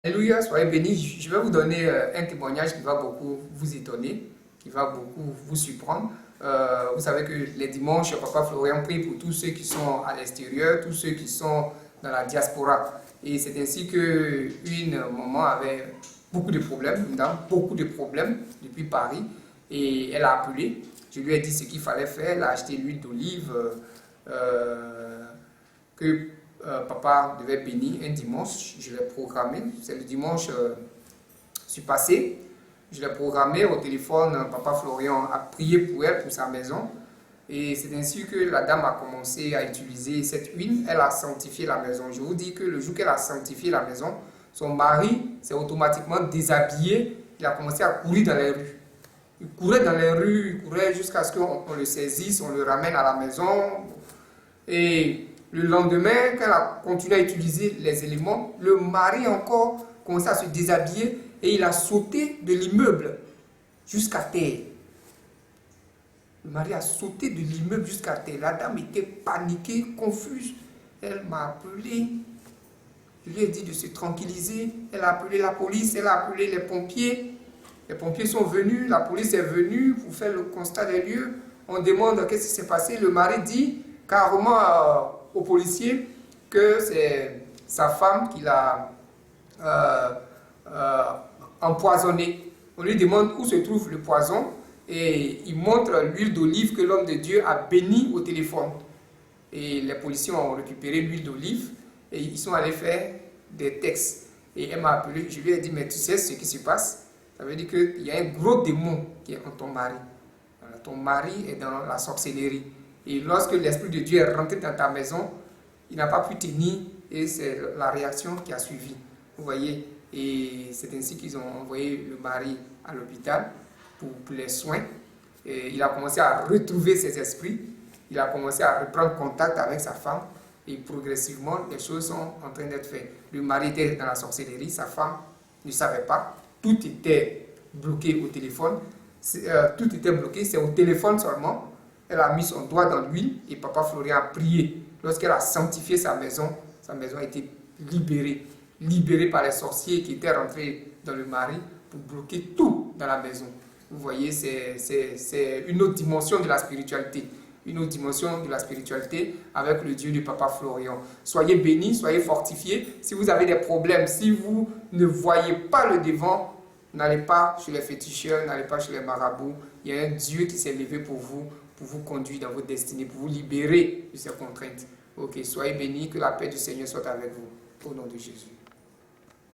Alléluia, soyez bénis. Je vais vous donner un témoignage qui va beaucoup vous étonner, qui va beaucoup vous surprendre. Vous savez que les dimanches, Papa Florian prie pour tous ceux qui sont à l'extérieur, tous ceux qui sont dans la diaspora. Et c'est ainsi qu'une maman avait beaucoup de problèmes, une dame, beaucoup de problèmes depuis Paris. Et elle a appelé. Je lui ai dit ce qu'il fallait faire. Elle a acheté l'huile d'olive que papa devait bénir un dimanche. Je l'ai programmé. C'est le dimanche passé. Je l'ai programmé au téléphone. Papa Florian a prié pour elle, pour sa maison. Et c'est ainsi que la dame a commencé à utiliser cette huile. Elle a sanctifié la maison. Je vous dis que le jour qu'elle a sanctifié la maison, son mari s'est automatiquement déshabillé. Il a commencé à courir dans les rues. Il courait dans les rues, il courait jusqu'à ce qu'on le saisisse, on le ramène à la maison. Et le lendemain, quand elle a continué à utiliser les éléments, le mari encore commençait à se déshabiller et il a sauté de l'immeuble jusqu'à terre. Le mari a sauté de l'immeuble jusqu'à terre. La dame était paniquée, confuse. Elle m'a appelé. Je lui ai dit de se tranquilliser. Elle a appelé la police, elle a appelé les pompiers. Les pompiers sont venus, la police est venue pour faire le constat des lieux. On demande qu'est-ce qui s'est passé. Le mari dit carrément aux policiers que c'est sa femme qui l'a empoisonné. On lui demande où se trouve le poison et il montre l'huile d'olive que l'homme de Dieu a bénie au téléphone. Et les policiers ont récupéré l'huile d'olive et ils sont allés faire des textes. Et elle m'a appelé, je lui ai dit, mais tu sais ce qui se passe? Ça veut dire qu'il y a un gros démon qui est en ton mari. Voilà, ton mari est dans la sorcellerie. Et lorsque l'Esprit de Dieu est rentré dans ta maison, il n'a pas pu tenir et c'est la réaction qui a suivi. Vous voyez, et c'est ainsi qu'ils ont envoyé le mari à l'hôpital pour les soins. Et il a commencé à retrouver ses esprits. Il a commencé à reprendre contact avec sa femme. Et progressivement, les choses sont en train d'être faites. Le mari était dans la sorcellerie, sa femme ne savait pas. Tout était bloqué au téléphone. Tout était bloqué, c'est au téléphone seulement. Elle a mis son doigt dans l'huile et Papa Florian a prié. Lorsqu'elle a sanctifié sa maison a été libérée. Libérée par les sorciers qui étaient rentrés dans le mari pour bloquer tout dans la maison. Vous voyez, c'est une autre dimension de la spiritualité. Une autre dimension de la spiritualité avec le Dieu de Papa Florian. Soyez bénis, soyez fortifiés. Si vous avez des problèmes, si vous ne voyez pas le devant, n'allez pas chez les féticheurs, n'allez pas chez les marabouts. Il y a un Dieu qui s'est levé pour vous conduire dans votre destinée, pour vous libérer de ces contraintes. Ok, soyez bénis, que la paix du Seigneur soit avec vous. Au nom de Jésus.